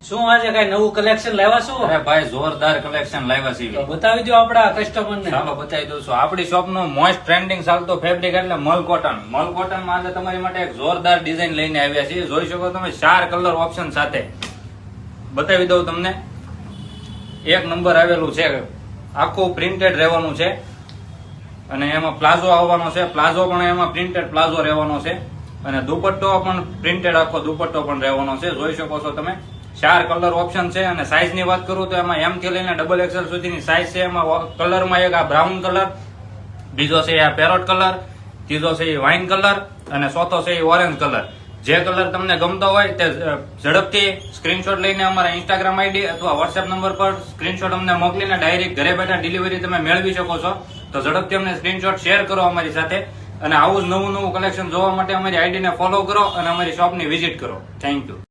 શું આજે કઈ નવું કલેક્શન લાવ્યા છો? અરે ભાઈ જોરદાર કલેક્શન લાવ્યા છે. તો બતાવી દો આપડા કસ્ટમર ને. ચાલો બતાવી દઉં છું. આપણી શોપ નું મોસ્ટ ટ્રેન્ડિંગ ચાલતો ફેબ્રિક એટલે મલ કોટન. મલ કોટન માં આજે તમારી માટે એક જોરદાર ડિઝાઇન લઈને આવ્યા છીએ. જોઈ શકો તમે 4 કલર ઓપ્શન સાથે. બતાવી દઉં તમને. એક નંબર આવેલું છે. આખું પ્રિન્ટેડ રહેવાનું છે અને એમાં પ્લાઝો આવવાનો છે. પ્લાઝો પણ એમાં પ્રિન્ટેડ પ્લાઝો રહેવાનો છે અને દુપટ્ટો પણ પ્રિન્ટેડ આખો દુપટ્ટો પણ રહેવાનો છે. જોઈ શકો છો તમે. 4 કલર ઓપ્શન છે અને સાઈઝ ની વાત કરું તો એમાં એમ થી લઈને ડબલ એક્સેલ સુધીની સાઈઝ છે. એમાં કલરમાં એક આ બ્રાઉન કલર, બીજો છે આ પેરોટ કલર, ત્રીજો છે એ વાઇન કલર અને ચોથો છે એ ઓરેન્જ કલર. જે કલર તમને ગમતો હોય તે ઝડપથી સ્ક્રીનશોટ લઈને અમારા ઇન્સ્ટાગ્રામ આઈડી અથવા વોટ્સએપ નંબર પર સ્ક્રીનશોટ અમને મોકલીને ડાયરેક્ટ ઘરે બેઠા ડિલિવરી તમે મેળવી શકો છો. તો ઝડપથી અમને સ્ક્રીનશોટ શેર કરો અમારી સાથે અને આવું જ નવું કલેક્શન જોવા માટે અમારી આઈડીને ફોલો કરો અને અમારી શોપની વિઝિટ કરો. Thank you.